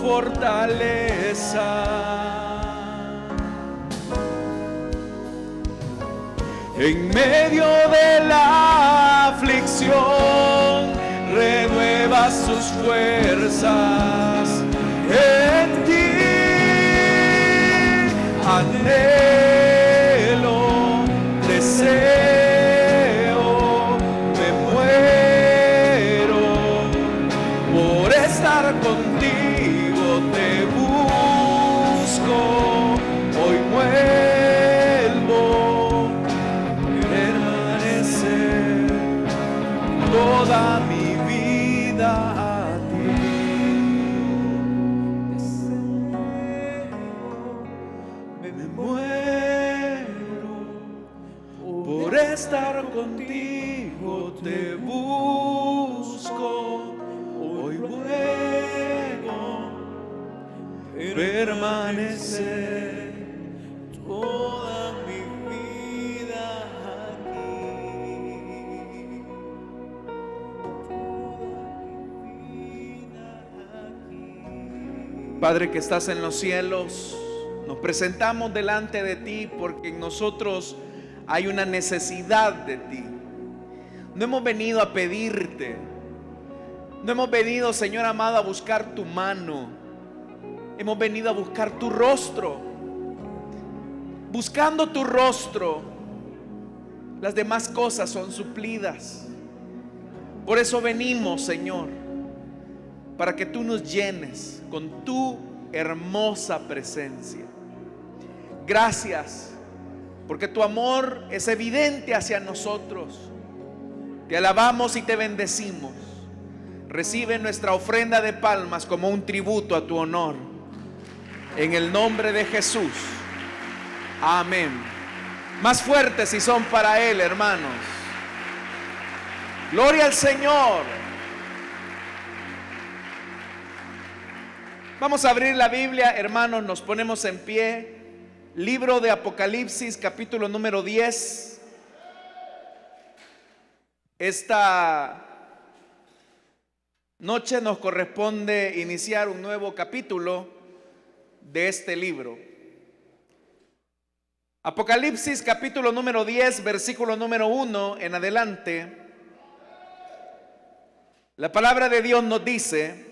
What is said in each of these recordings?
fortaleza. En medio de la aflicción, renueva sus fuerzas. En ti anhelo, deseo, me muero por estar contigo, te busco, hoy vuelvo permanecer toda mi vida a ti. Me muero por estar contigo, te busco, hoy vuelvo permanecer toda mi vida aquí. Padre que estás en los cielos, nos presentamos delante de ti porque en nosotros hay una necesidad de ti. No hemos venido a pedirte, no hemos venido, Señor amado, a buscar tu mano. Hemos venido a buscar tu rostro. Buscando tu rostro, las demás cosas son suplidas. Por eso venimos, Señor, para que tú nos llenes con tu hermosa presencia. Gracias, porque tu amor es evidente hacia nosotros. Te alabamos y te bendecimos. Recibe nuestra ofrenda de palmas como un tributo a tu honor. En el nombre de Jesús. Amén. Más fuertes si son para Él, hermanos. Gloria al Señor. Vamos a abrir la Biblia, hermanos, nos ponemos en pie. Libro de Apocalipsis, capítulo número 10. Esta noche nos corresponde iniciar un nuevo capítulo de este libro. Apocalipsis, capítulo número 10, versículo número 1 en adelante. La palabra de Dios nos dice: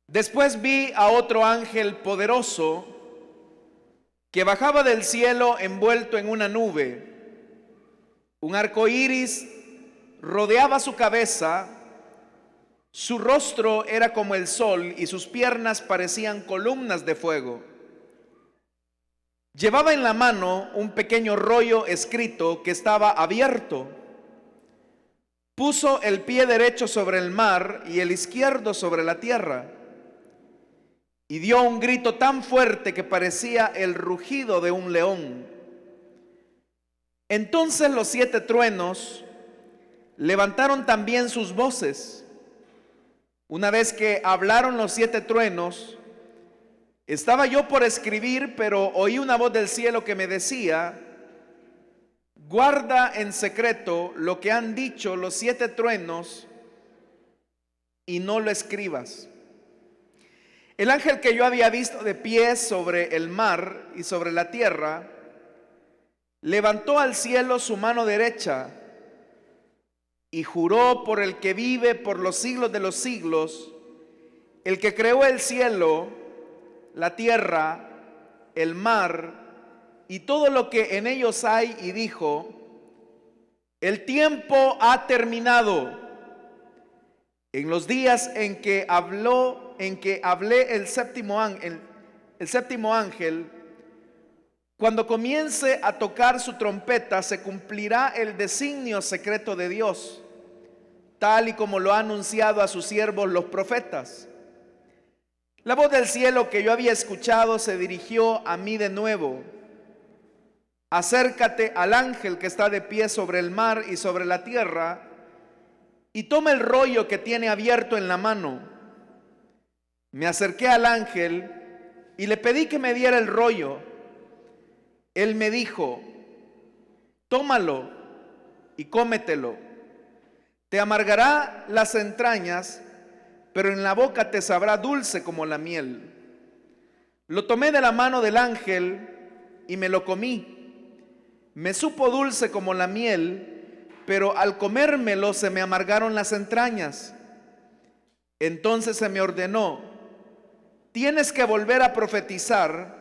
después vi a otro ángel poderoso que bajaba del cielo envuelto en una nube. Un arco iris rodeaba su cabeza, su rostro era como el sol y sus piernas parecían columnas de fuego. Llevaba en la mano un pequeño rollo escrito que estaba abierto. Puso el pie derecho sobre el mar y el izquierdo sobre la tierra. Y dio un grito tan fuerte que parecía el rugido de un león. Entonces los 7 truenos levantaron también sus voces. Una vez que hablaron los 7 truenos, estaba yo por escribir, pero oí una voz del cielo que me decía: guarda en secreto lo que han dicho los 7 truenos y no lo escribas. El ángel que yo había visto de pie sobre el mar y sobre la tierra, levantó al cielo su mano derecha y juró por el que vive por los siglos de los siglos, el que creó el cielo, la tierra, el mar y todo lo que en ellos hay, y dijo: el tiempo ha terminado. En los días en que hablé el séptimo ángel, cuando comience a tocar su trompeta, se cumplirá el designio secreto de Dios, tal y como lo ha anunciado a sus siervos los profetas. La voz del cielo que yo había escuchado se dirigió a mí de nuevo: acércate al ángel que está de pie sobre el mar y sobre la tierra, y toma el rollo que tiene abierto en la mano. Me acerqué al ángel y le pedí que me diera el rollo. Él me dijo: tómalo y cómetelo. Te amargará las entrañas, pero en la boca te sabrá dulce como la miel. Lo tomé de la mano del ángel y me lo comí. Me supo dulce como la miel, pero al comérmelo se me amargaron las entrañas. Entonces se me ordenó: tienes que volver a profetizar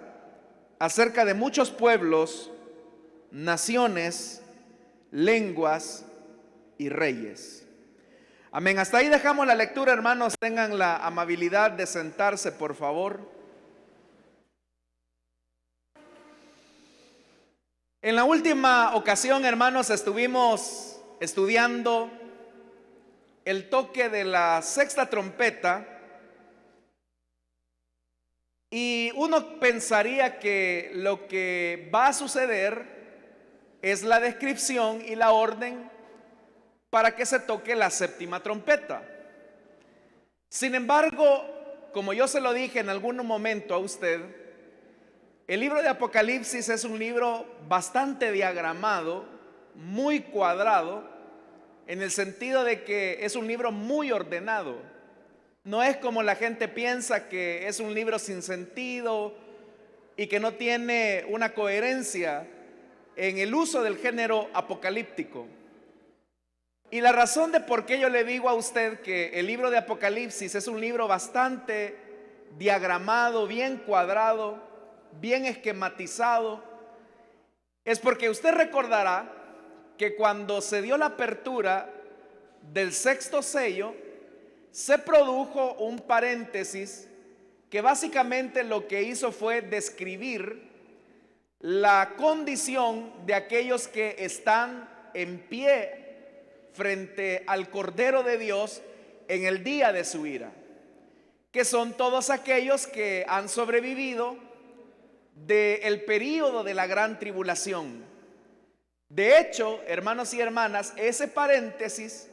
acerca de muchos pueblos, naciones, lenguas y reyes. Amén. Hasta ahí dejamos la lectura, hermanos. Tengan la amabilidad de sentarse, por favor. En la última ocasión, hermanos, estuvimos estudiando el toque de la sexta trompeta, y uno pensaría que lo que va a suceder es la descripción y la orden para que se toque la séptima trompeta. Sin embargo, como yo se lo dije en algún momento a usted, el libro de Apocalipsis es un libro bastante diagramado, muy cuadrado, en el sentido de que es un libro muy ordenado. No es como la gente piensa, que es un libro sin sentido y que no tiene una coherencia en el uso del género apocalíptico. Y la razón de por qué yo le digo a usted que el libro de Apocalipsis es un libro bastante diagramado, bien cuadrado, bien esquematizado, es porque usted recordará que cuando se dio la apertura del sexto sello, se produjo un paréntesis que básicamente lo que hizo fue describir la condición de aquellos que están en pie frente al Cordero de Dios en el día de su ira, que son todos aquellos que han sobrevivido del período de la gran tribulación. De hecho, hermanos y hermanas, ese paréntesis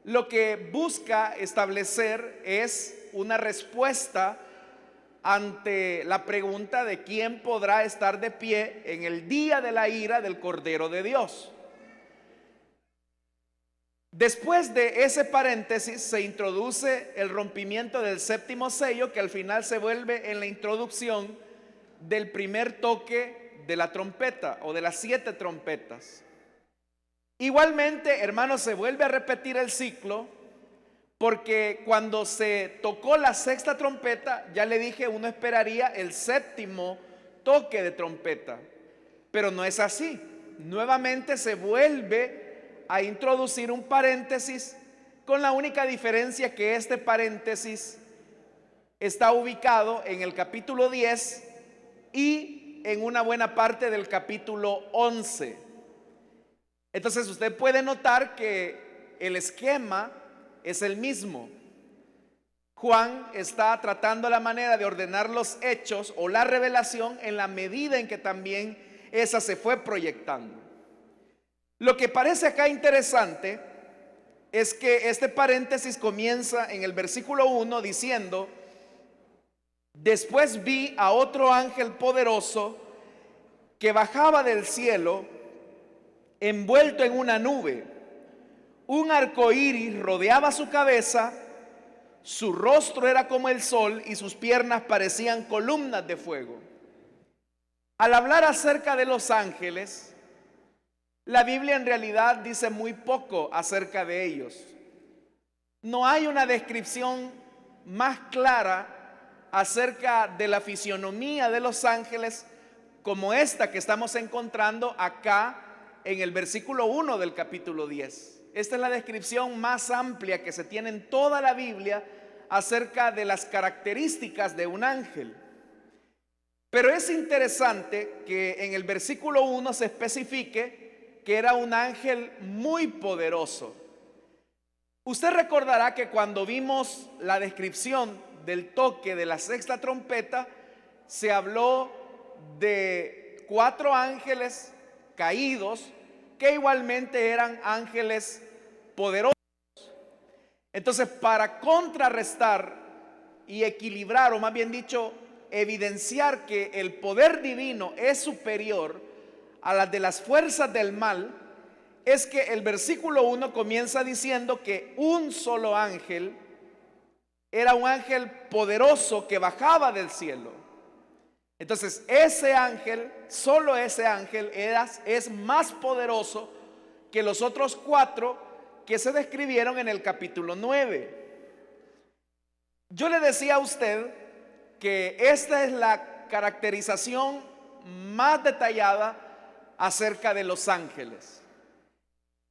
lo que busca establecer es una respuesta ante la pregunta de quién podrá estar de pie en el día de la ira del Cordero de Dios. Después de ese paréntesis se introduce el rompimiento del séptimo sello, que al final se vuelve en la introducción del primer toque de la trompeta o de las 7 trompetas. Igualmente, hermanos, se vuelve a repetir el ciclo, porque cuando se tocó la sexta trompeta, ya le dije, uno esperaría el séptimo toque de trompeta, pero no es así. Nuevamente se vuelve a introducir un paréntesis, con la única diferencia que este paréntesis está ubicado en el capítulo 10 y en una buena parte del capítulo 11. Entonces usted puede notar que el esquema es el mismo. Juan está tratando la manera de ordenar los hechos o la revelación en la medida en que también esa se fue proyectando. Lo que parece acá interesante es que este paréntesis comienza en el versículo 1 diciendo: después vi a otro ángel poderoso que bajaba del cielo envuelto en una nube. Un arco iris rodeaba su cabeza, su rostro era como el sol y sus piernas parecían columnas de fuego. Al hablar acerca de los ángeles, la Biblia en realidad dice muy poco acerca de ellos. No hay una descripción más clara acerca de la fisionomía de los ángeles como esta que estamos encontrando acá en el versículo 1 del capítulo 10. Esta es la descripción más amplia que se tiene en toda la Biblia acerca de las características de un ángel. Pero es interesante que en el versículo 1 se especifique que era un ángel muy poderoso. Usted recordará que cuando vimos la descripción del toque de la sexta trompeta, se habló de 4 ángeles caídos que igualmente eran ángeles poderosos. Entonces, para contrarrestar y equilibrar, o más bien dicho, evidenciar que el poder divino es superior a las de las fuerzas del mal, es que el versículo 1 comienza diciendo que un solo ángel era un ángel poderoso que bajaba del cielo. Entonces ese ángel, solo ese ángel es más poderoso que los otros 4 que se describieron en el capítulo 9. Yo le decía a usted que esta es la caracterización más detallada acerca de los ángeles.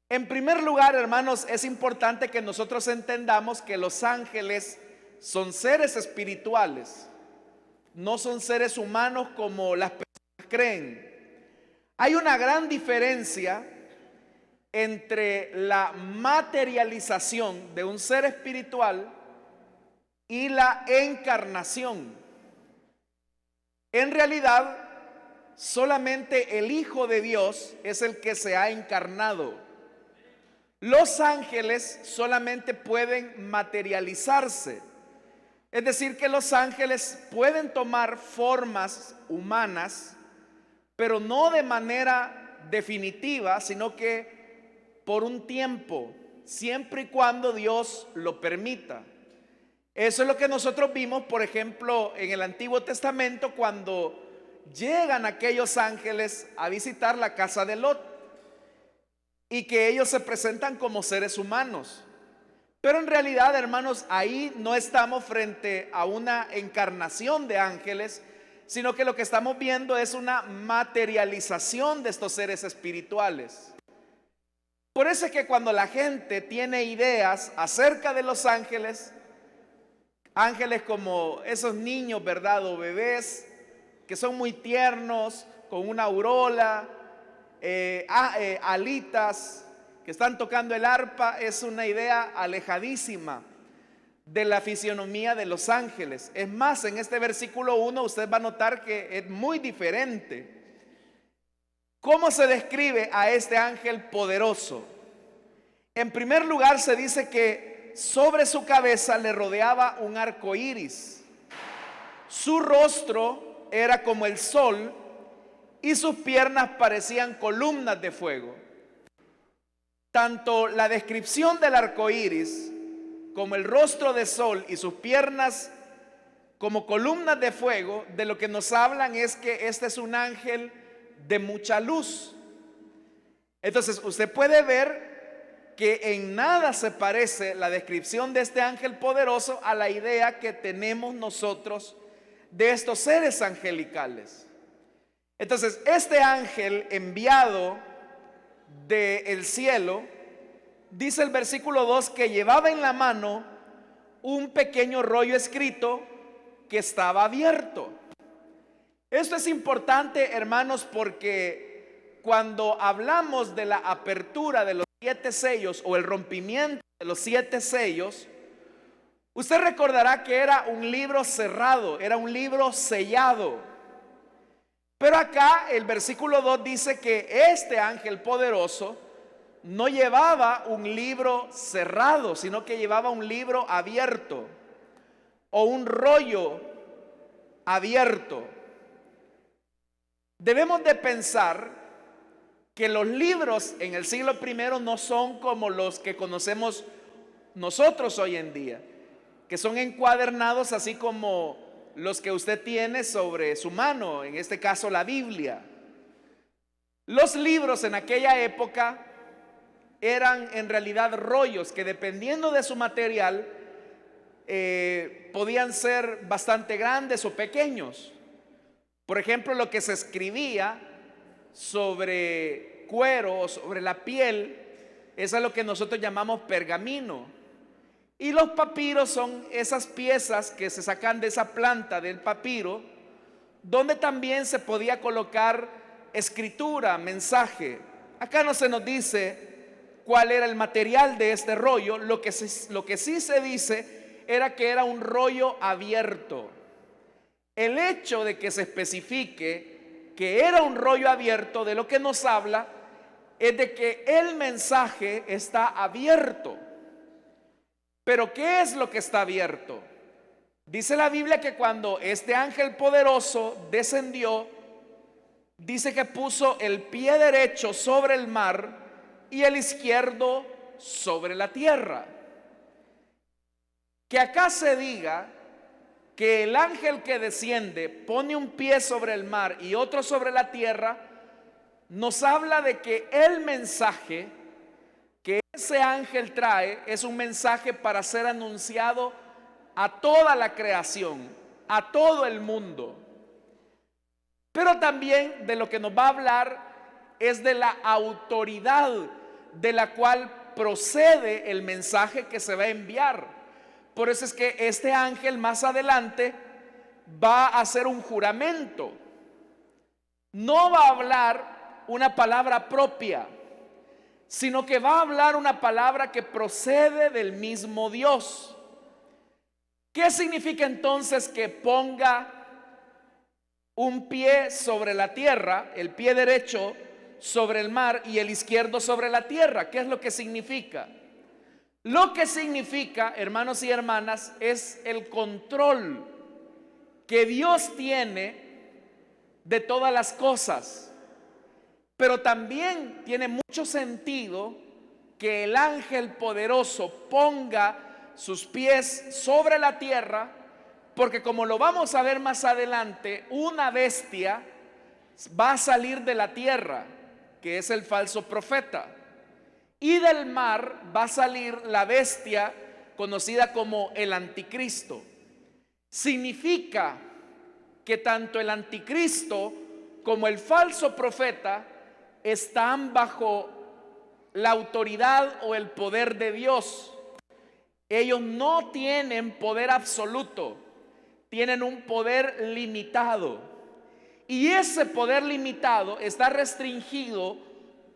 En primer lugar, hermanos, es importante que nosotros entendamos que los ángeles son seres espirituales, no son seres humanos como las personas creen. Hay una gran diferencia entre la materialización de un ser espiritual y la encarnación. En realidad, solamente el Hijo de Dios es el que se ha encarnado. Los ángeles solamente pueden materializarse. Es decir, que los ángeles pueden tomar formas humanas, pero no de manera definitiva, sino que por un tiempo, siempre y cuando Dios lo permita. Eso es lo que nosotros vimos, por ejemplo, en el Antiguo Testamento, cuando llegan aquellos ángeles a visitar la casa de Lot y que ellos se presentan como seres humanos. Pero en realidad, hermanos, ahí no estamos frente a una encarnación de ángeles, sino que lo que estamos viendo es una materialización de estos seres espirituales. Por eso es que cuando la gente tiene ideas acerca de los ángeles, ángeles como esos niños, ¿verdad? O bebés que son muy tiernos, con una aureola, alitas, que están tocando el arpa, es una idea alejadísima de la fisionomía de los ángeles. Es más, en este versículo 1 usted va a notar que es muy diferente. ¿Cómo se describe a este ángel poderoso? En primer lugar, se dice que sobre su cabeza le rodeaba un arco iris. Su rostro era como el sol y sus piernas parecían columnas de fuego. Tanto la descripción del arco iris como el rostro de sol y sus piernas como columnas de fuego, de lo que nos hablan es que este es un ángel de mucha luz. Entonces usted puede ver que en nada se parece la descripción de este ángel poderoso a la idea que tenemos nosotros de estos seres angelicales. Entonces este ángel enviado del cielo, dice el versículo 2 que llevaba en la mano un pequeño rollo escrito que estaba abierto. Esto es importante, hermanos, porque cuando hablamos de la apertura de los 7 sellos o el rompimiento de los 7 sellos, usted recordará que era un libro cerrado, era un libro sellado. Pero acá el versículo 2 dice que este ángel poderoso no llevaba un libro cerrado, sino que llevaba un libro abierto o un rollo abierto. Debemos de pensar que los libros en el siglo I no son como los que conocemos nosotros hoy en día, que son encuadernados así como los que usted tiene sobre su mano, en este caso la Biblia. Los libros en aquella época eran en realidad rollos que, dependiendo de su material, podían ser bastante grandes o pequeños. Por ejemplo, lo que se escribía sobre cuero o sobre la piel, eso es lo que nosotros llamamos pergamino. Y los papiros son esas piezas que se sacan de esa planta del papiro, donde también se podía colocar escritura, mensaje. Acá no se nos dice cuál era el material de este rollo. Lo que sí se dice era que era un rollo abierto. El hecho de que se especifique que era un rollo abierto, de lo que nos habla es de que el mensaje está abierto. Pero ¿qué es lo que está abierto? Dice la Biblia que cuando este ángel poderoso descendió, dice que puso el pie derecho sobre el mar y el izquierdo sobre la tierra. Que acá se diga que el ángel que desciende pone un pie sobre el mar y otro sobre la tierra, nos habla de que el mensaje que ese ángel trae es un mensaje para ser anunciado a toda la creación, a todo el mundo. Pero también de lo que nos va a hablar es de la autoridad de la cual procede el mensaje que se va a enviar. Por eso es que este ángel más adelante va a hacer un juramento. No va a hablar una palabra propia, sino que va a hablar una palabra que procede del mismo Dios. ¿Qué significa entonces que ponga un pie sobre la tierra, el pie derecho sobre el mar y el izquierdo sobre la tierra? ¿Qué es lo que significa? Lo que significa, hermanos y hermanas, es el control que Dios tiene de todas las cosas. Pero también tiene mucho sentido que el ángel poderoso ponga sus pies sobre la tierra, porque como lo vamos a ver más adelante, una bestia va a salir de la tierra, que es el falso profeta, y del mar va a salir la bestia conocida como el anticristo. Significa que tanto el anticristo como el falso profeta están bajo la autoridad o el poder de Dios. Ellos no tienen poder absoluto, tienen un poder limitado. Y ese poder limitado está restringido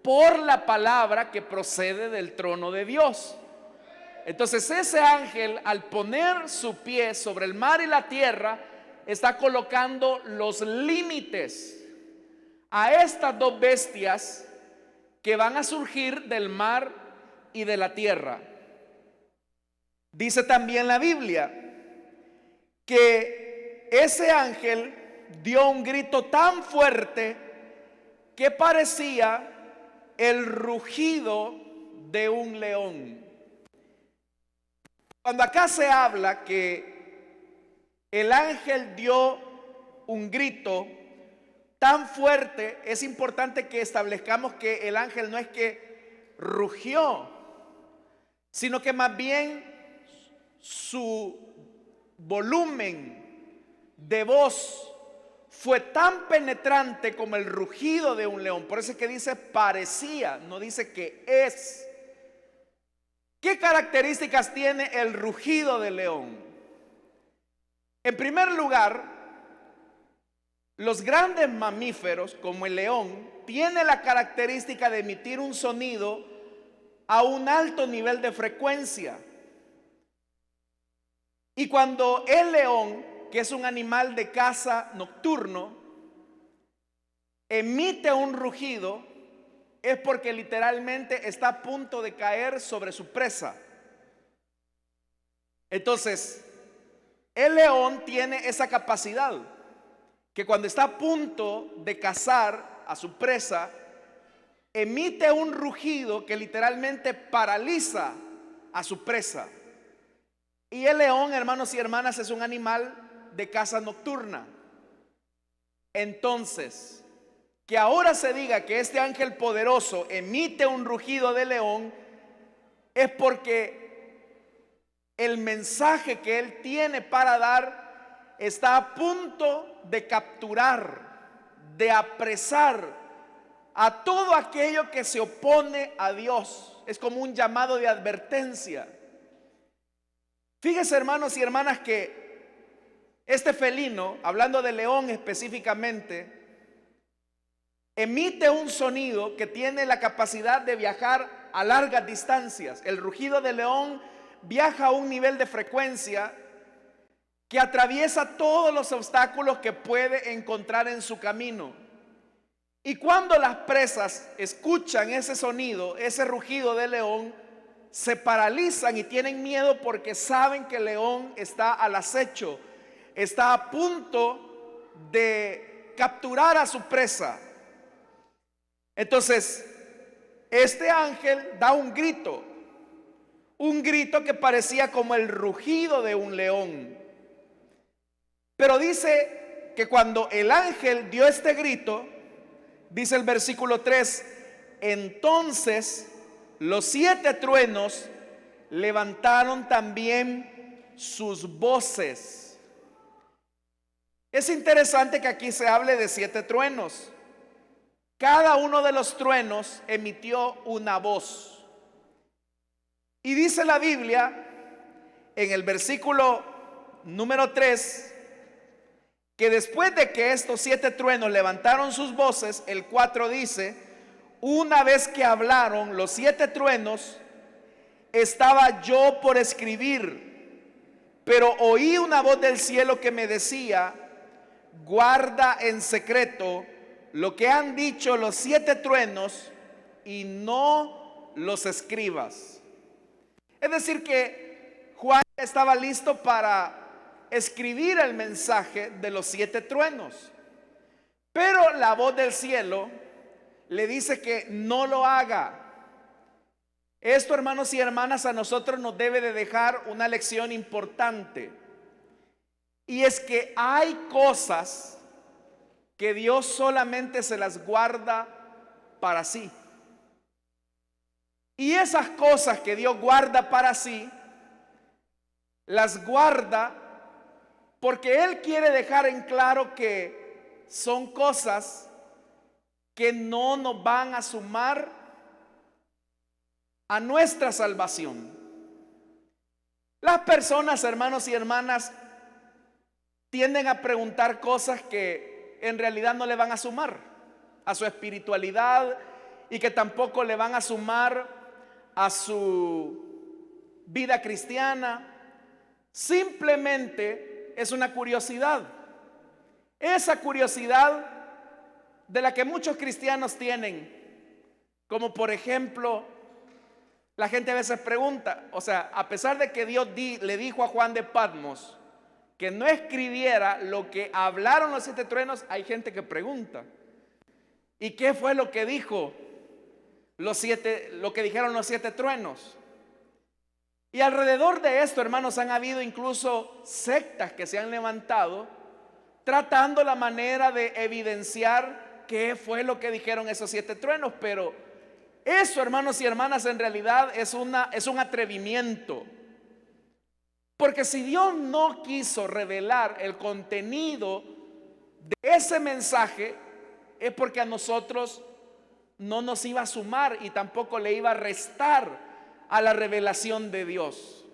por la palabra que procede del trono de Dios. Entonces ese ángel, al poner su pie sobre el mar y la tierra, está colocando los límites a estas dos bestias que van a surgir del mar y de la tierra. Dice también la Biblia que ese ángel dio un grito tan fuerte que parecía el rugido de un león. Cuando acá se habla que el ángel dio un grito tan fuerte, es importante que establezcamos que el ángel no es que rugió, sino que más bien su volumen de voz fue tan penetrante como el rugido de un león. Por eso es que dice parecía, no dice que es. ¿Qué características tiene el rugido del león? En primer lugar, los grandes mamíferos, como el león, tienen la característica de emitir un sonido a un alto nivel de frecuencia. Y cuando el león, que es un animal de caza nocturno, emite un rugido, es porque literalmente está a punto de caer sobre su presa. Entonces, el león tiene esa capacidad, que cuando está a punto de cazar a su presa, emite un rugido que literalmente paraliza a su presa. Y el león, hermanos y hermanas, es un animal de caza nocturna. Entonces, que ahora se diga que este ángel poderoso emite un rugido de león, es porque el mensaje que él tiene para dar está a punto de capturar, de apresar a todo aquello que se opone a Dios. Es como un llamado de advertencia. Fíjense, hermanos y hermanas, que este felino, hablando de león específicamente, emite un sonido que tiene la capacidad de viajar a largas distancias. El rugido del león viaja a un nivel de frecuencia que atraviesa todos los obstáculos que puede encontrar en su camino. Y cuando las presas escuchan ese sonido, ese rugido del león, se paralizan y tienen miedo porque saben que el león está al acecho, está a punto de capturar a su presa. Entonces, este ángel da un grito un grito que parecía como el rugido de un león. Pero dice que cuando el ángel dio este grito, dice el versículo 3, entonces los 7 truenos levantaron también sus voces. Es interesante que aquí se hable de 7 truenos. Cada uno de los truenos emitió una voz. Y dice la Biblia en el versículo número 3 que después de que estos 7 truenos levantaron sus voces, el 4 dice, una vez que hablaron los 7 truenos, estaba yo por escribir, pero oí una voz del cielo que me decía, guarda en secreto lo que han dicho los 7 truenos y no los escribas. Es decir que Juan estaba listo para escribir el mensaje de los 7 truenos, pero la voz del cielo le dice que no lo haga. Esto, hermanos y hermanas, a nosotros nos debe de dejar una lección importante, y es que hay cosas que Dios solamente se las guarda para sí. Y esas cosas que Dios guarda para sí, las guarda porque Él quiere dejar en claro que son cosas que no nos van a sumar a nuestra salvación. Las personas, hermanos y hermanas, tienden a preguntar cosas que en realidad no le van a sumar a su espiritualidad y que tampoco le van a sumar a su vida cristiana. Simplemente es una curiosidad. Esa curiosidad de la que muchos cristianos tienen, como por ejemplo, la gente a veces pregunta, o sea, a pesar de que Dios le dijo a Juan de Patmos que no escribiera lo que hablaron los 7 truenos, hay gente que pregunta, ¿y qué fue lo que dijo lo que dijeron los 7 truenos? Y alrededor de esto, hermanos, han habido incluso sectas que se han levantado tratando la manera de evidenciar qué fue lo que dijeron esos 7 truenos. Pero eso, hermanos y hermanas, en realidad es un atrevimiento. Porque si Dios no quiso revelar el contenido de ese mensaje, es porque a nosotros no nos iba a sumar y tampoco le iba a restar a la revelación de Dios.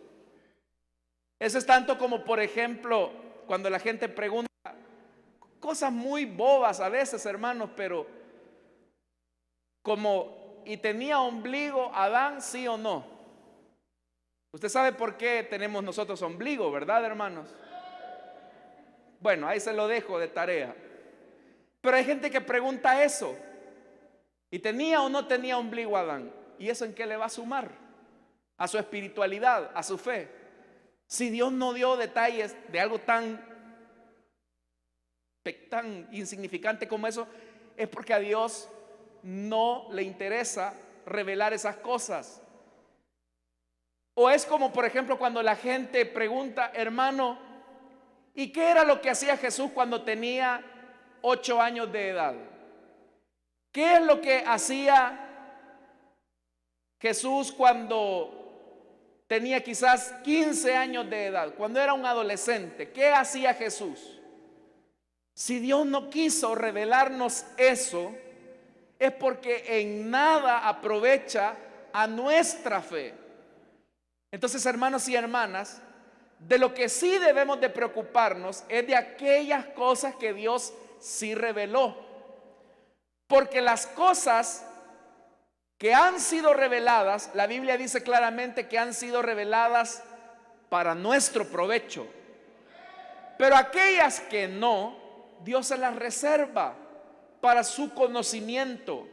Eso es tanto como, por ejemplo, cuando la gente pregunta cosas muy bobas a veces, hermanos, pero como, ¿y tenía ombligo Adán, sí o no? Usted sabe por qué tenemos nosotros ombligo, ¿verdad, hermanos? Bueno, ahí se lo dejo de tarea. Pero hay gente que pregunta eso, ¿y tenía o no tenía ombligo Adán? ¿Y eso en qué le va a sumar? A su espiritualidad, a su fe. Si Dios no dio detalles de algo tan insignificante como eso, es porque a Dios no le interesa revelar esas cosas. O es como, por ejemplo, cuando la gente pregunta, hermano, ¿y qué era lo que hacía Jesús cuando tenía 8 años de edad? ¿Qué es lo que hacía Jesús cuando tenía quizás 15 años de edad, cuando era un adolescente? ¿Qué hacía Jesús? Si Dios no quiso revelarnos eso, es porque en nada aprovecha a nuestra fe. Entonces, hermanos y hermanas, de lo que sí debemos de preocuparnos es de aquellas cosas que Dios sí reveló. Porque las cosas que han sido reveladas, la Biblia dice claramente que han sido reveladas para nuestro provecho. Pero aquellas que no, Dios se las reserva para su conocimiento.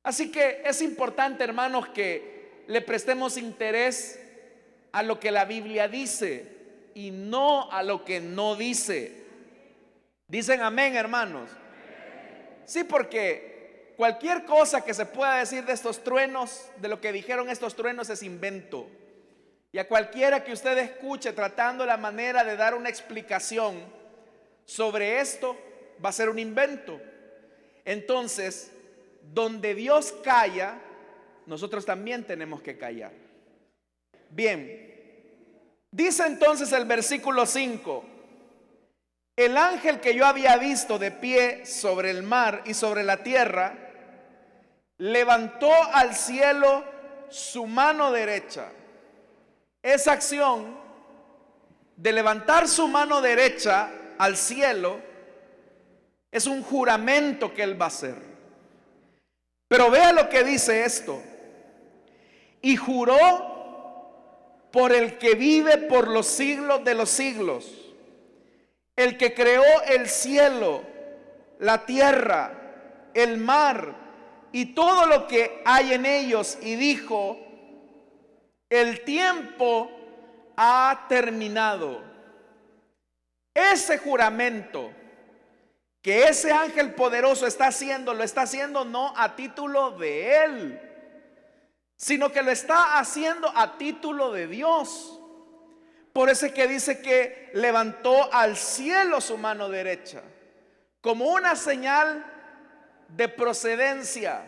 Así que es importante, hermanos, que le prestemos interés a lo que la Biblia dice y no a lo que no dice. Dicen amén, hermanos. Sí, porque cualquier cosa que se pueda decir de estos truenos, de lo que dijeron estos truenos, es invento. Y a cualquiera que usted escuche tratando la manera de dar una explicación sobre esto, va a ser un invento. Entonces, donde Dios calla, nosotros también tenemos que callar. Bien, dice entonces el versículo 5: el ángel que yo había visto de pie sobre el mar y sobre la tierra, levantó al cielo su mano derecha. Esa acción de levantar su mano derecha al cielo es un juramento que él va a hacer. Pero vea lo que dice esto: y juró por el que vive por los siglos de los siglos, el que creó el cielo, la tierra, el mar y todo lo que hay en ellos, y dijo: el tiempo ha terminado. Ese juramento que ese ángel poderoso está haciendo, lo está haciendo no a título de él, sino que lo está haciendo a título de Dios. Por eso es que dice que levantó al cielo su mano derecha, como una señal de procedencia.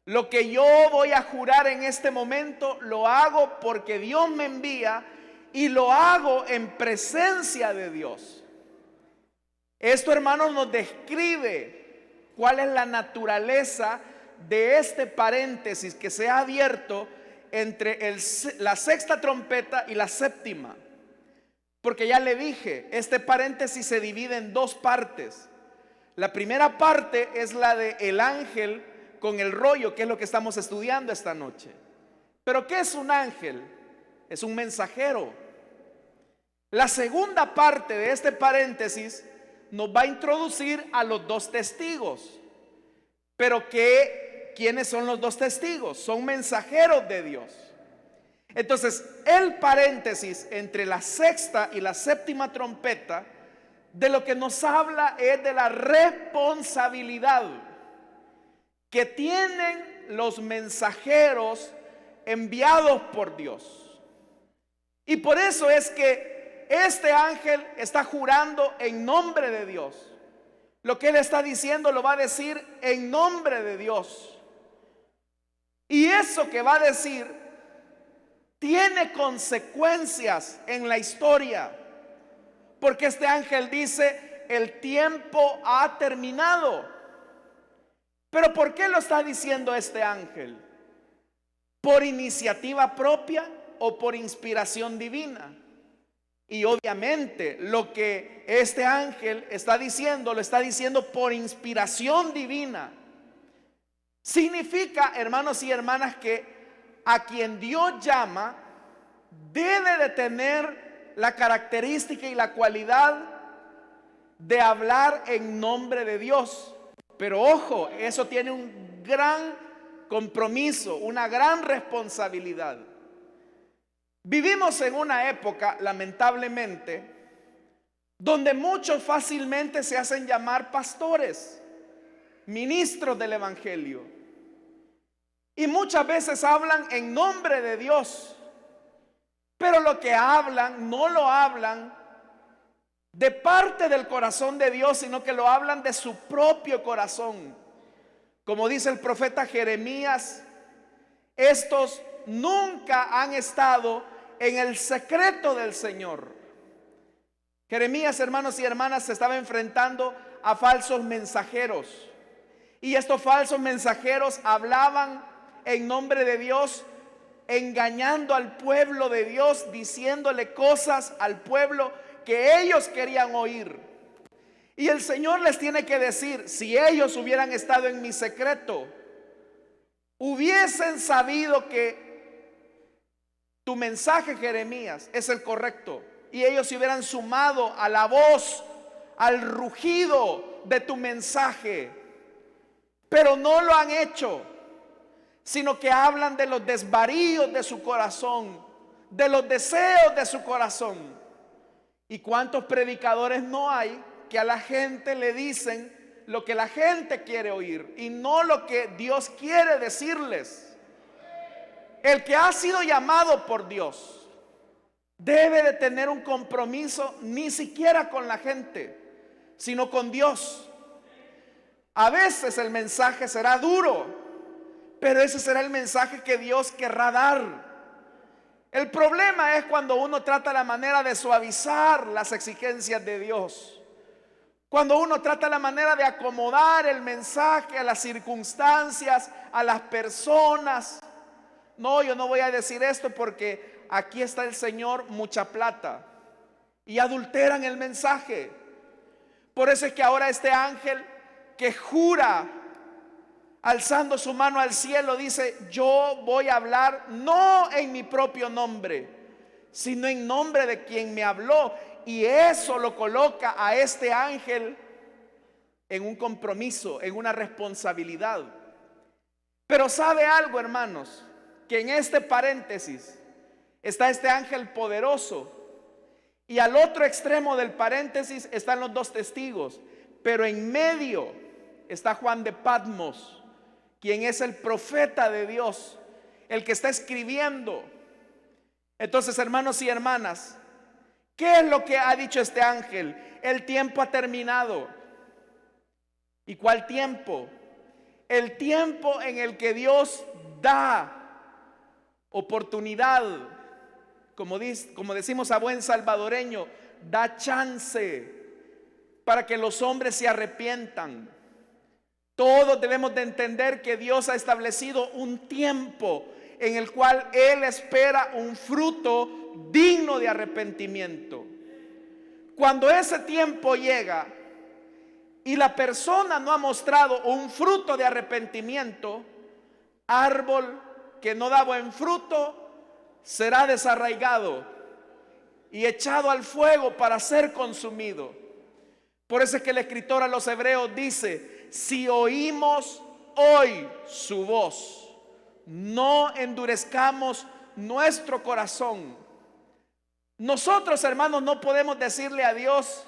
Lo que yo voy a jurar en este momento, lo hago porque Dios me envía y lo hago en presencia de Dios. Esto, hermanos, nos describe cuál es la naturaleza de este paréntesis que se ha abierto entre la sexta trompeta y la séptima. Porque ya le dije, este paréntesis se divide en dos partes. La primera parte es la de el ángel con el rollo, que es lo que estamos estudiando esta noche. Pero ¿qué es un ángel? Es un mensajero. La segunda parte de este paréntesis nos va a introducir a los dos testigos. Pero ¿quiénes son los dos testigos? Son mensajeros de Dios. Entonces, el paréntesis entre la sexta y la séptima trompeta, de lo que nos habla es de la responsabilidad que tienen los mensajeros enviados por Dios. Y por eso es que este ángel está jurando en nombre de Dios. Lo que él está diciendo lo va a decir en nombre de Dios. Y eso que va a decir tiene consecuencias en la historia. Porque este ángel dice: el tiempo ha terminado. Pero ¿por qué lo está diciendo este ángel? ¿Por iniciativa propia o por inspiración divina? Y obviamente lo que este ángel está diciendo, lo está diciendo por inspiración divina. Significa, hermanos y hermanas, que a quien Dios llama debe de tener la característica y la cualidad de hablar en nombre de Dios. Pero ojo, eso tiene un gran compromiso, una gran responsabilidad. Vivimos en una época, lamentablemente, donde muchos fácilmente se hacen llamar pastores, ministros del evangelio, y muchas veces hablan en nombre de Dios, pero lo que hablan no lo hablan de parte del corazón de Dios, sino que lo hablan de su propio corazón. Como dice el profeta Jeremías, estos nunca han estado en el secreto del Señor. Jeremías, hermanos y hermanas, se estaba enfrentando a falsos mensajeros. Y estos falsos mensajeros hablaban en nombre de Dios, engañando al pueblo de Dios, diciéndole cosas al pueblo que ellos querían oír. Y el Señor les tiene que decir: si ellos hubieran estado en mi secreto, hubiesen sabido que tu mensaje, Jeremías, es el correcto, y ellos se hubieran sumado a la voz, al rugido de tu mensaje. Pero no lo han hecho, sino que hablan de los desvaríos de su corazón, de los deseos de su corazón. ¿Y cuántos predicadores no hay que a la gente le dicen lo que la gente quiere oír y no lo que Dios quiere decirles. El que ha sido llamado por Dios debe de tener un compromiso ni siquiera con la gente, sino con Dios. A veces el mensaje será duro, pero ese será el mensaje que Dios querrá dar. El problema es cuando uno trata la manera de suavizar las exigencias de Dios. Cuando uno trata la manera de acomodar el mensaje a las circunstancias, a las personas. No, yo no voy a decir esto porque aquí está el Señor, mucha plata. Y adulteran el mensaje. Por eso es que ahora este ángel que jura, alzando su mano al cielo, dice: yo voy a hablar no en mi propio nombre, sino en nombre de quien me habló. Y eso lo coloca a este ángel en un compromiso, en una responsabilidad. Pero ¿sabe algo, hermanos? Que en este paréntesis está este ángel poderoso, y al otro extremo del paréntesis están los dos testigos, pero en medio está Juan de Patmos, quien es el profeta de Dios, el que está escribiendo. Entonces, hermanos y hermanas, ¿qué es lo que ha dicho este ángel? El tiempo ha terminado. ¿Y cuál tiempo? El tiempo en el que Dios da oportunidad, como decimos a buen salvadoreño, da chance para que los hombres se arrepientan. Todos debemos de entender que Dios ha establecido un tiempo en el cual Él espera un fruto digno de arrepentimiento. Cuando ese tiempo llega y la persona no ha mostrado un fruto de arrepentimiento, árbol que no da buen fruto será desarraigado y echado al fuego para ser consumido. Por eso es que el escritor a los Hebreos dice: si oímos hoy su voz, no endurezcamos nuestro corazón. Nosotros, hermanos, no podemos decirle a Dios: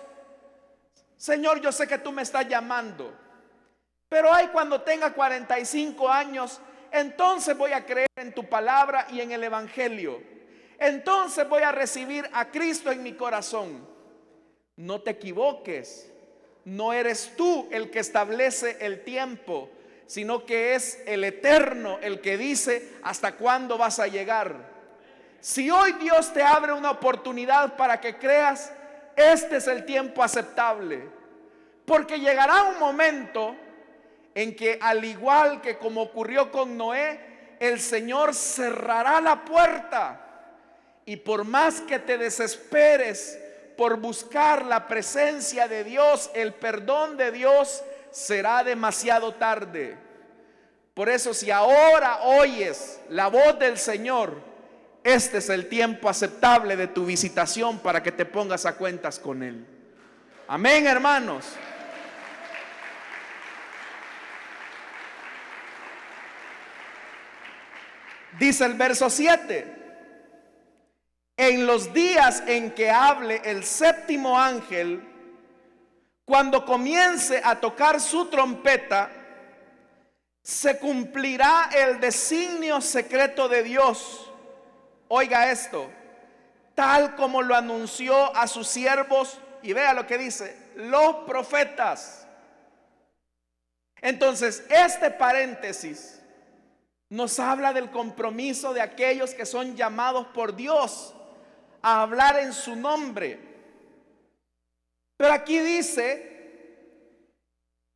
Señor, yo sé que tú me estás llamando, pero ay, cuando tenga 45 años, entonces voy a creer en tu palabra y en el evangelio. Entonces voy a recibir a Cristo en mi corazón. No te equivoques. No eres tú el que establece el tiempo, sino que es el Eterno el que dice hasta cuándo vas a llegar. Si hoy Dios te abre una oportunidad para que creas, este es el tiempo aceptable. Porque llegará un momento en que, al igual que como ocurrió con Noé, el Señor cerrará la puerta. Y por más que te desesperes por buscar la presencia de Dios, el perdón de Dios, será demasiado tarde. Por eso, si ahora oyes la voz del Señor, este es el tiempo aceptable de tu visitación para que te pongas a cuentas con Él. Amén, hermanos. Dice el verso 7: en los días en que hable el séptimo ángel, cuando comience a tocar su trompeta, se cumplirá el designio secreto de Dios. Oiga esto: tal como lo anunció a sus siervos, y vea lo que dice, los profetas. Entonces, este paréntesis nos habla del compromiso de aquellos que son llamados por Dios a hablar en su nombre. Pero aquí dice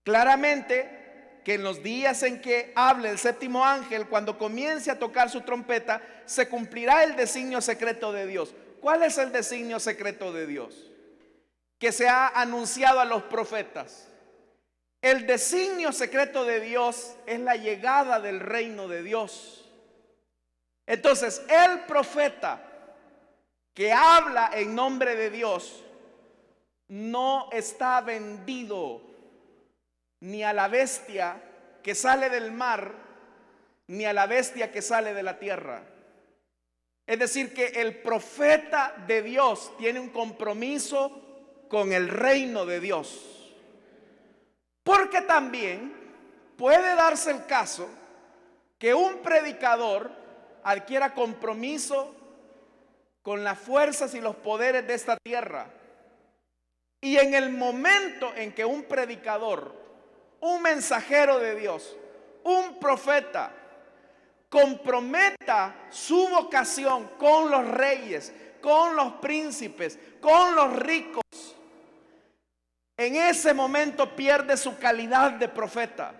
claramente que en los días en que hable el séptimo ángel, cuando comience a tocar su trompeta, se cumplirá el designio secreto de Dios. ¿Cuál es el designio secreto de Dios que se ha anunciado a los profetas? El designio secreto de Dios es la llegada del reino de Dios. Entonces, el profeta que habla en nombre de Dios no está vendido ni a la bestia que sale del mar, ni a la bestia que sale de la tierra. Es decir, que el profeta de Dios tiene un compromiso con el reino de Dios. ¿Por Porque también puede darse el caso que un predicador adquiera compromiso con las fuerzas y los poderes de esta tierra. Y en el momento en que un predicador, un mensajero de Dios, un profeta, comprometa su vocación con los reyes, con los príncipes, con los ricos, en ese momento pierde su calidad de profeta.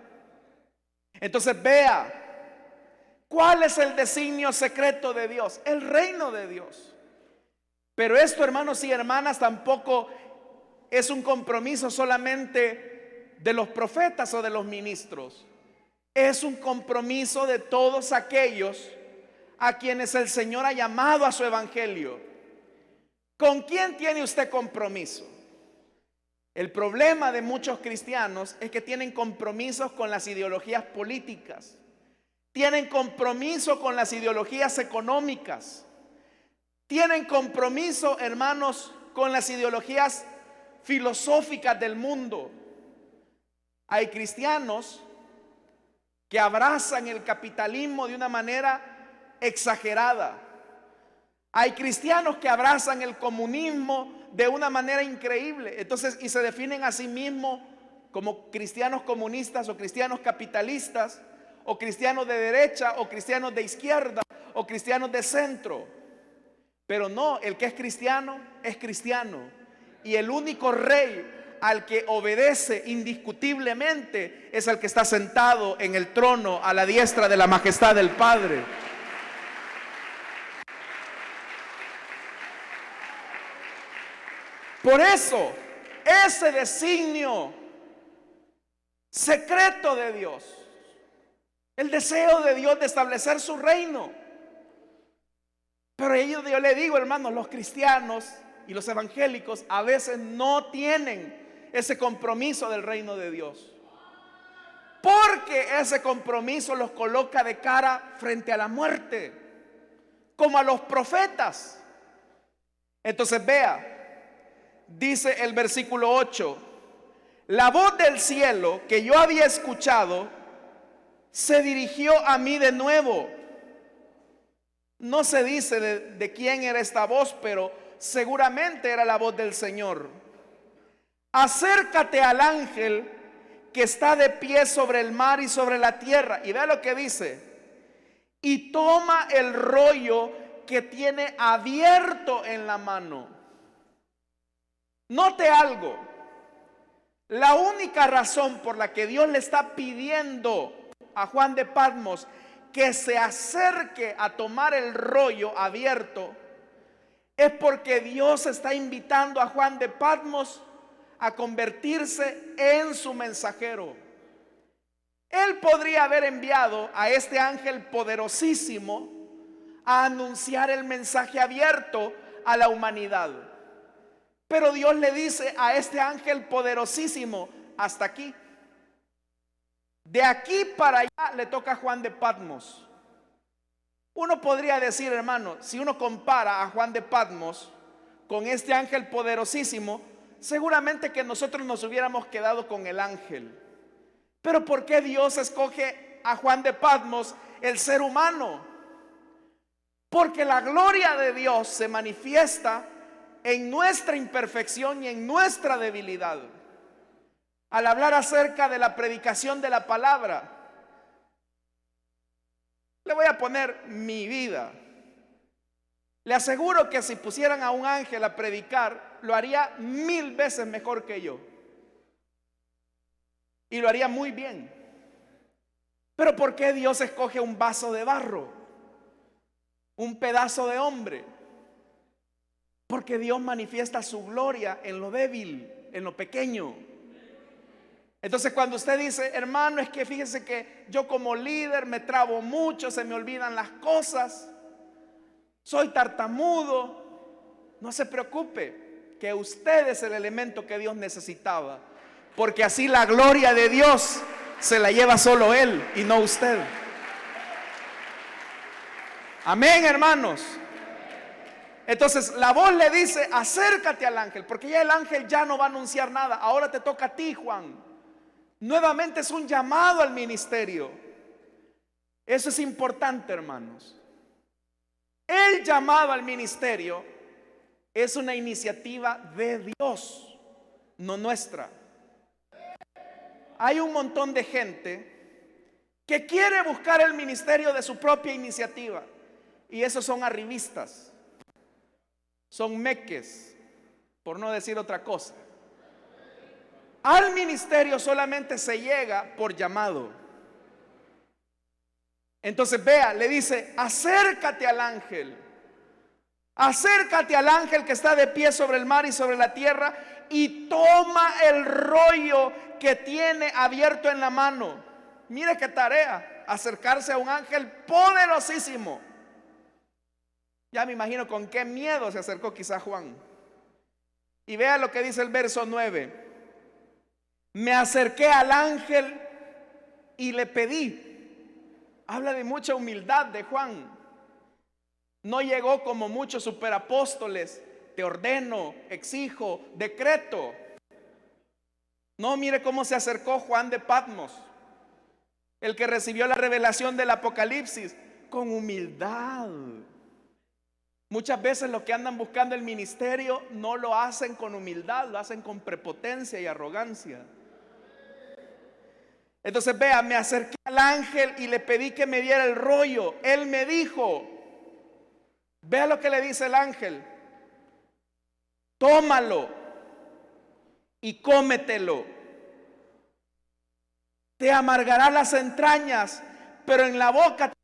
Entonces vea, ¿cuál es el designio secreto de Dios? El reino de Dios. Pero esto, hermanos y hermanas, tampoco es un compromiso solamente de los profetas o de los ministros. Es un compromiso de todos aquellos a quienes el Señor ha llamado a su evangelio. ¿Con quién tiene usted compromiso? El problema de muchos cristianos es que tienen compromisos con las ideologías políticas, tienen compromiso con las ideologías económicas, tienen compromiso, hermanos, con las ideologías filosóficas del mundo. Hay cristianos que abrazan el capitalismo de una manera exagerada. Hay cristianos que abrazan el comunismo de una manera increíble. Entonces, y se definen a sí mismos como cristianos comunistas o cristianos capitalistas o cristianos de derecha o cristianos de izquierda o cristianos de centro. Pero no, el que es cristiano es cristiano. Y el único rey al que obedece indiscutiblemente es el que está sentado en el trono a la diestra de la majestad del Padre. Por eso, ese designio secreto de Dios, el deseo de Dios de establecer su reino. Pero yo le digo, hermanos, los cristianos y los evangélicos a veces no tienen ese compromiso del reino de Dios, porque ese compromiso los coloca de cara frente a la muerte, como a los profetas. Entonces vea, dice el versículo 8: la voz del cielo que yo había escuchado se dirigió a mí de nuevo. No se dice de quién era esta voz, pero seguramente era la voz del Señor. Acércate al ángel que está de pie sobre el mar y sobre la tierra. Y vea lo que dice: y toma el rollo que tiene abierto en la mano. Note algo. La única razón por la que Dios le está pidiendo a Juan de Patmos que se acerque a tomar el rollo abierto es porque Dios está invitando a Juan de Patmos a convertirse en su mensajero. Él podría haber enviado a este ángel poderosísimo a anunciar el mensaje abierto a la humanidad. Pero Dios le dice a este ángel poderosísimo: hasta aquí. De aquí para allá le toca a Juan de Patmos. Uno podría decir, hermano, si uno compara a Juan de Patmos con este ángel poderosísimo, seguramente que nosotros nos hubiéramos quedado con el ángel. Pero ¿por qué Dios escoge a Juan de Patmos, el ser humano? Porque la gloria de Dios se manifiesta en nuestra imperfección y en nuestra debilidad. Al hablar acerca de la predicación de la palabra, le voy a poner mi vida. Le aseguro que si pusieran a un ángel a predicar, lo haría 1000 veces mejor que yo. Y lo haría muy bien. Pero ¿por qué Dios escoge un vaso de barro? Un pedazo de hombre. Porque Dios manifiesta su gloria en lo débil, en lo pequeño. Entonces cuando usted dice, hermano, es que fíjese que yo como líder me trabo mucho, se me olvidan las cosas, soy tartamudo, no se preocupe, que usted es el elemento que Dios necesitaba, porque así la gloria de Dios se la lleva solo Él y no usted. Amén, hermanos. Entonces la voz le dice: acércate al ángel, porque ya el ángel ya no va a anunciar nada. Ahora te toca a ti, Juan. Nuevamente es un llamado al ministerio. Eso es importante, hermanos. El llamado al ministerio es una iniciativa de Dios, no nuestra. Hay un montón de gente que quiere buscar el ministerio de su propia iniciativa, y esos son arribistas, son meques, por no decir otra cosa. Al ministerio solamente se llega por llamado. Entonces vea, le dice: acércate al ángel. Acércate al ángel que está de pie sobre el mar y sobre la tierra, y toma el rollo que tiene abierto en la mano. Mire qué tarea, acercarse a un ángel poderosísimo. Ya me imagino con qué miedo se acercó quizá Juan. Y vea lo que dice el verso 9. Me acerqué al ángel y le pedí. Habla de mucha humildad de Juan. No llegó como muchos superapóstoles: te ordeno, exijo, decreto. No, mire cómo se acercó Juan de Patmos, el que recibió la revelación del Apocalipsis, con humildad. Muchas veces los que andan buscando el ministerio no lo hacen con humildad, lo hacen con prepotencia y arrogancia. Entonces vea, me acerqué al ángel y le pedí que me diera el rollo. Él me dijo, vea lo que le dice el ángel: tómalo y cómetelo. Te amargará las entrañas, pero en la boca te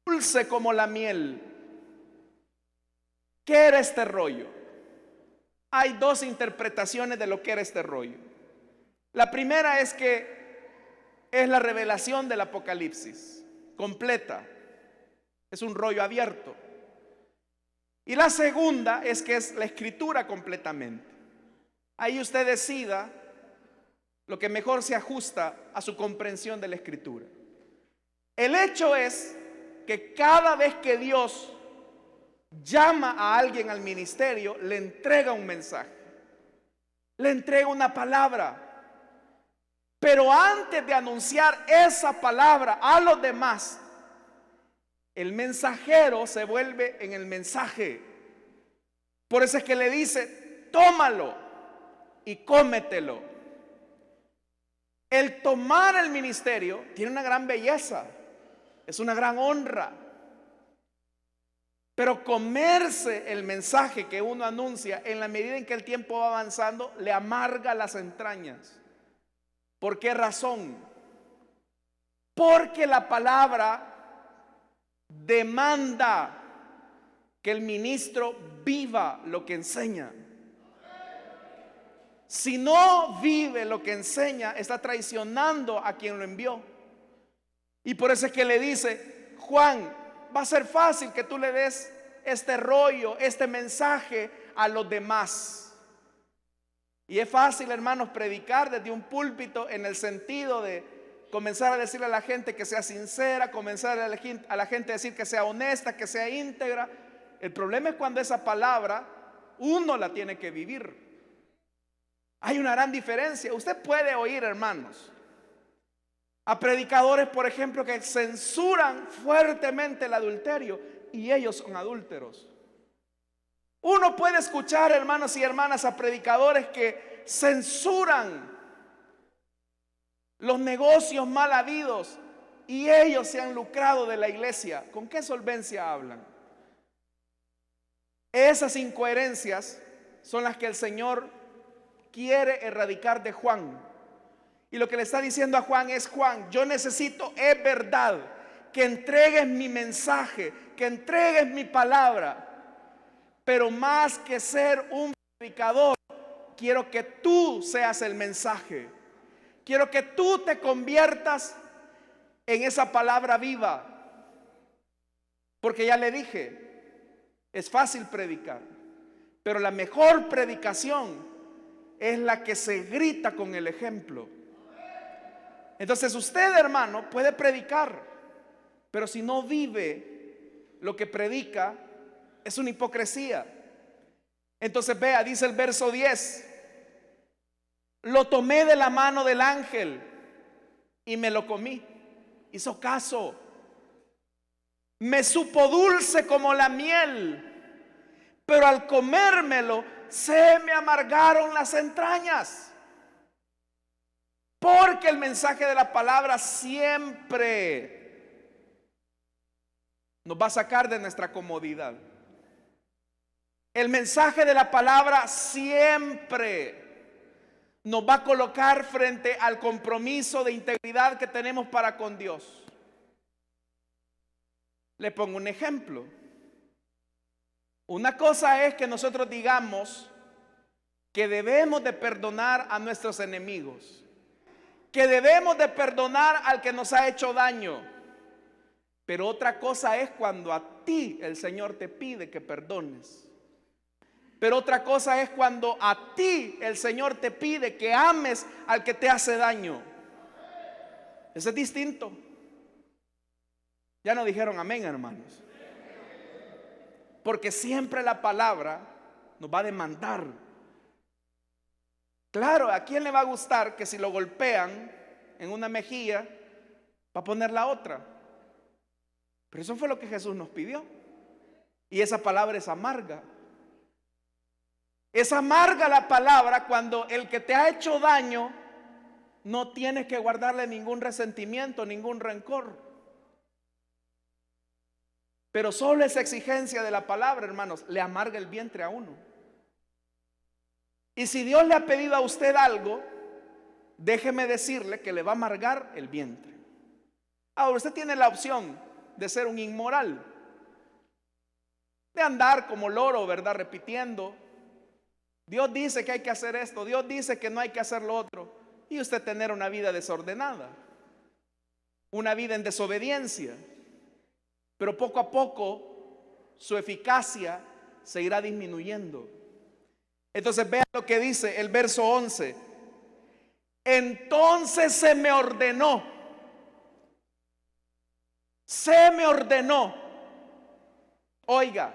dulce como la miel. ¿Qué era este rollo? Hay dos interpretaciones de lo que era este rollo. La primera es que es la revelación del Apocalipsis completa. Es un rollo abierto. Y la segunda es que es la escritura completamente. Ahí usted decida lo que mejor se ajusta a su comprensión de la escritura. El hecho es que cada vez que Dios llama a alguien al ministerio, le entrega un mensaje, le entrega una palabra. Pero antes de anunciar esa palabra a los demás, el mensajero se vuelve en el mensaje. Por eso es que le dice: tómalo y cómetelo. El tomar el ministerio tiene una gran belleza, es una gran honra. Pero comerse el mensaje que uno anuncia, en la medida en que el tiempo va avanzando, le amarga las entrañas. ¿Por qué razón? Porque la palabra demanda que el ministro viva lo que enseña. Si no vive lo que enseña, está traicionando a quien lo envió. Y por eso es que le dice: Juan, va a ser fácil que tú le des este rollo, este mensaje a los demás. Y es fácil, hermanos, predicar desde un púlpito en el sentido de comenzar a decirle a la gente que sea sincera, comenzar a la gente a decir que sea honesta, que sea íntegra. El problema es cuando esa palabra uno la tiene que vivir. Hay una gran diferencia. Usted puede oír, hermanos, a predicadores, por ejemplo, que censuran fuertemente el adulterio, y ellos son adúlteros. Uno puede escuchar, hermanos y hermanas, a predicadores que censuran los negocios mal habidos, y ellos se han lucrado de la iglesia. ¿Con qué solvencia hablan? Esas incoherencias son las que el Señor quiere erradicar de Juan. Y lo que le está diciendo a Juan es: Juan, yo necesito, es verdad, que entregues mi mensaje, que entregues mi palabra. Pero más que ser un predicador, quiero que tú seas el mensaje. Quiero que tú te conviertas en esa palabra viva. Porque ya le dije, es fácil predicar, pero la mejor predicación es la que se grita con el ejemplo. Entonces usted, hermano, puede predicar, pero si no vive lo que predica, es una hipocresía. Entonces vea, dice el verso 10: lo tomé de la mano del ángel y me lo comí. Hizo caso. Me supo dulce como la miel, pero al comérmelo se me amargaron las entrañas. Porque el mensaje de la palabra siempre nos va a sacar de nuestra comodidad. El mensaje de la palabra siempre nos va a colocar frente al compromiso de integridad que tenemos para con Dios. Le pongo un ejemplo. Una cosa es que nosotros digamos que debemos de perdonar a nuestros enemigos, que debemos de perdonar al que nos ha hecho daño. Pero otra cosa es cuando a ti el Señor te pide que perdones. Pero otra cosa es cuando a ti el Señor te pide que ames al que te hace daño. Eso es distinto. Ya no dijeron amén, hermanos. Porque siempre la palabra nos va a demandar. Claro, ¿a quién le va a gustar que si lo golpean en una mejilla va a poner la otra? Pero eso fue lo que Jesús nos pidió. Y esa palabra es amarga. Es amarga la palabra cuando el que te ha hecho daño no tienes que guardarle ningún resentimiento, ningún rencor. Pero solo esa exigencia de la palabra, hermanos, le amarga el vientre a uno. Y si Dios le ha pedido a usted algo, déjeme decirle que le va a amargar el vientre. Ahora usted tiene la opción de ser un inmoral, de andar como loro, ¿verdad? Repitiendo: Dios dice que hay que hacer esto, Dios dice que no hay que hacer lo otro. Y usted tener una vida desordenada, una vida en desobediencia. Pero poco a poco su eficacia se irá disminuyendo. Entonces vean lo que dice el verso 11. Entonces se me ordenó. Oiga,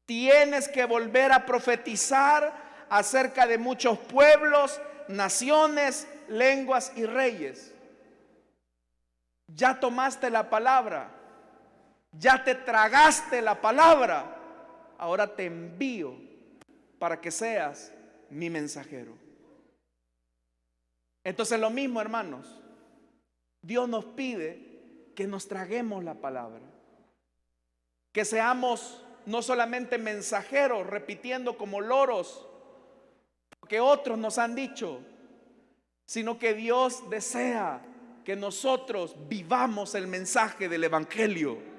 tienes que volver a profetizar acerca de muchos pueblos, naciones, lenguas y reyes. Ya tomaste la palabra. Ya te tragaste la palabra. Ahora te envío para que seas mi mensajero. Entonces lo mismo, hermanos. Dios nos pide que nos traguemos la palabra. Que seamos no solamente mensajeros repitiendo como loros lo que otros nos han dicho, sino que Dios desea que nosotros vivamos el mensaje del evangelio.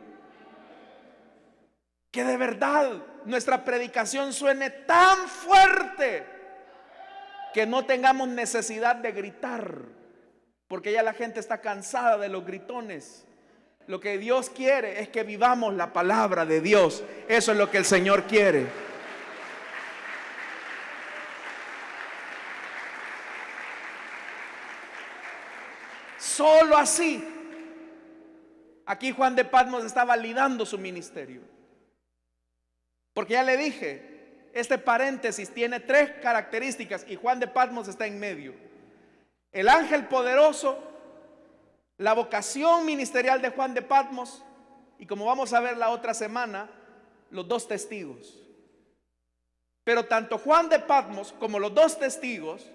Que de verdad nuestra predicación suene tan fuerte que no tengamos necesidad de gritar, porque ya la gente está cansada de los gritones. Lo que Dios quiere es que vivamos la palabra de Dios. Eso es lo que el Señor quiere. Solo así. Aquí Juan de Patmos está validando su ministerio. Porque ya le dije, este paréntesis tiene 3 características y Juan de Patmos está en medio. El ángel poderoso, la vocación ministerial de Juan de Patmos y, como vamos a ver la otra semana, los 2 testigos. Pero tanto Juan de Patmos como los 2 testigos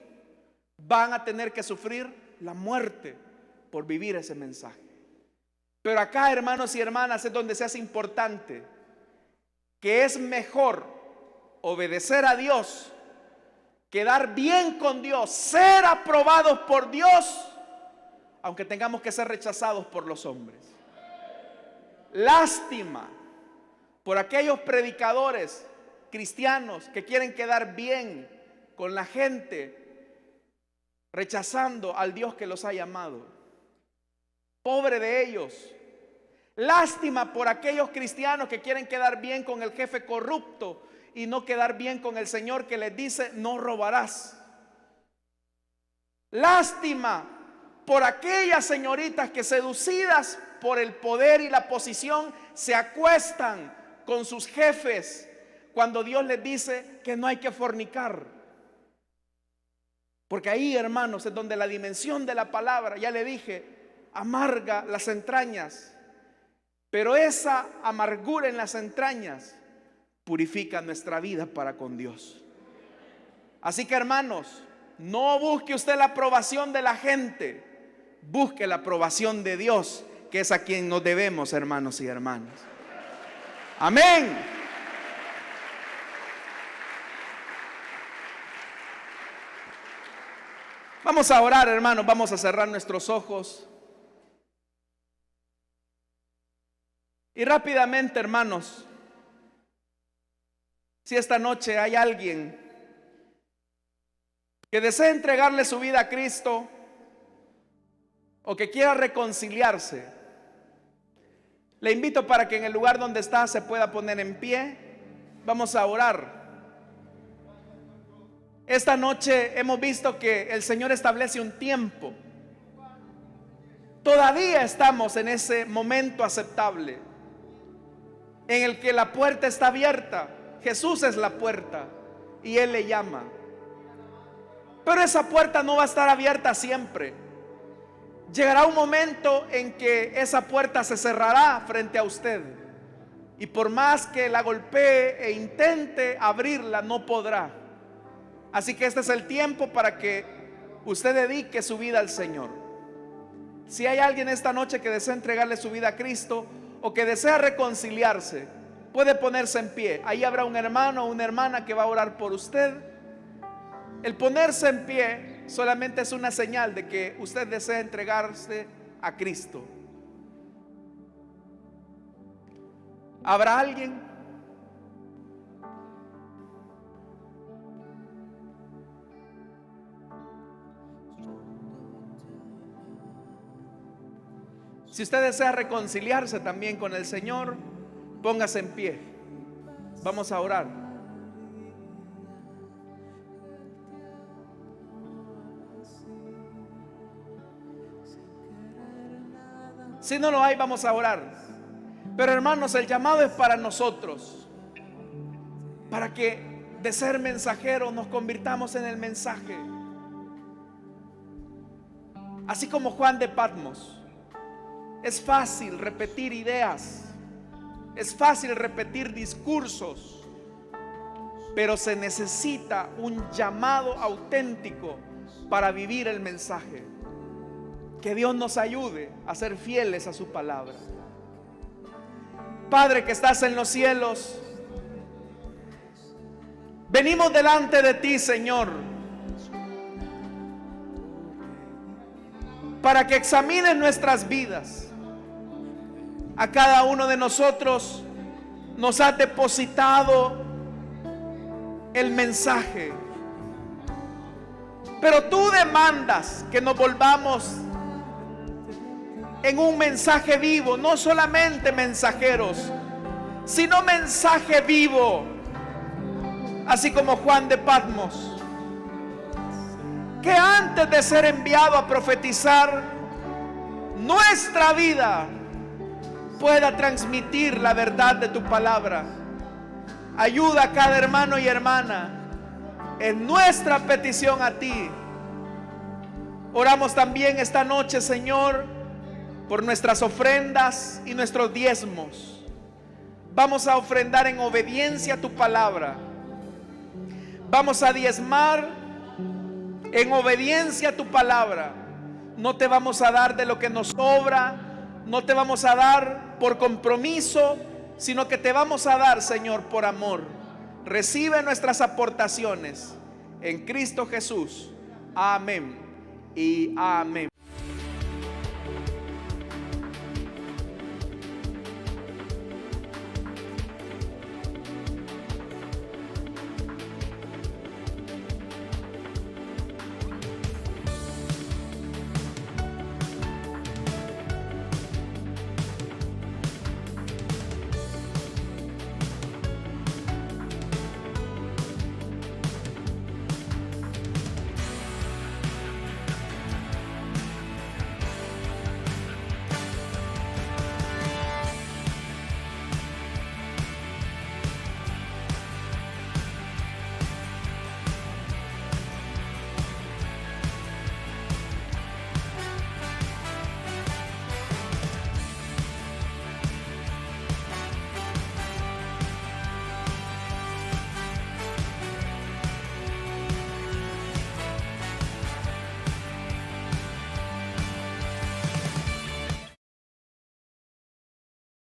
van a tener que sufrir la muerte por vivir ese mensaje. Pero acá, hermanos y hermanas, es donde se hace importante que es mejor obedecer a Dios, quedar bien con Dios, ser aprobados por Dios, aunque tengamos que ser rechazados por los hombres. Lástima por aquellos predicadores cristianos que quieren quedar bien con la gente, rechazando al Dios que los ha llamado. Pobre de ellos. Lástima por aquellos cristianos que quieren quedar bien con el jefe corrupto y no quedar bien con el Señor que les dice: no robarás. Lástima por aquellas señoritas que, seducidas por el poder y la posición, se acuestan con sus jefes cuando Dios les dice que no hay que fornicar. Porque ahí, hermanos, es donde la dimensión de la palabra, ya le dije, amarga las entrañas. Pero esa amargura en las entrañas purifica nuestra vida para con Dios. Así que, hermanos, no busque usted la aprobación de la gente, busque la aprobación de Dios, que es a quien nos debemos, hermanos y hermanas. Amén. Vamos a orar, hermanos, vamos a cerrar nuestros ojos. Y rápidamente, hermanos, si esta noche hay alguien que desea entregarle su vida a Cristo o que quiera reconciliarse, le invito para que en el lugar donde está se pueda poner en pie. Vamos a orar. Esta noche hemos visto que el Señor establece un tiempo. Todavía estamos en ese momento aceptable en el que la puerta está abierta. Jesús es la puerta y Él le llama. Pero esa puerta no va a estar abierta siempre. Llegará un momento en que esa puerta se cerrará frente a usted, y por más que la golpee e intente abrirla, no podrá. Así que este es el tiempo para que usted dedique su vida al Señor. Si hay alguien esta noche que desea entregarle su vida a Cristo o que desea reconciliarse, puede ponerse en pie. Ahí habrá un hermano o una hermana que va a orar por usted. El ponerse en pie solamente es una señal de que usted desea entregarse a Cristo. ¿Habrá alguien? Si usted desea reconciliarse también con el Señor, póngase en pie. Vamos a orar. Si no lo hay, vamos a orar. Pero, hermanos, el llamado es para nosotros, para que de ser mensajeros nos convirtamos en el mensaje. Así como Juan de Patmos. Es fácil repetir ideas, es fácil repetir discursos, pero se necesita un llamado auténtico para vivir el mensaje. Que Dios nos ayude a ser fieles a su palabra. Padre que estás en los cielos, venimos delante de ti, Señor, para que examines nuestras vidas. A cada uno de nosotros nos has depositado el mensaje, pero tú demandas que nos volvamos en un mensaje vivo, no solamente mensajeros, sino mensaje vivo, así como Juan de Patmos, que antes de ser enviado a profetizar, nuestra vida pueda transmitir la verdad de tu palabra. Ayuda a cada hermano y hermana en nuestra petición a ti. Oramos también esta noche, Señor, por nuestras ofrendas y nuestros diezmos. Vamos a ofrendar en obediencia a tu palabra. Vamos a diezmar en obediencia a tu palabra. No te vamos a dar de lo que nos sobra, no te vamos a dar por compromiso, sino que te vamos a dar, Señor, por amor. Recibe nuestras aportaciones en Cristo Jesús. Amén y amén.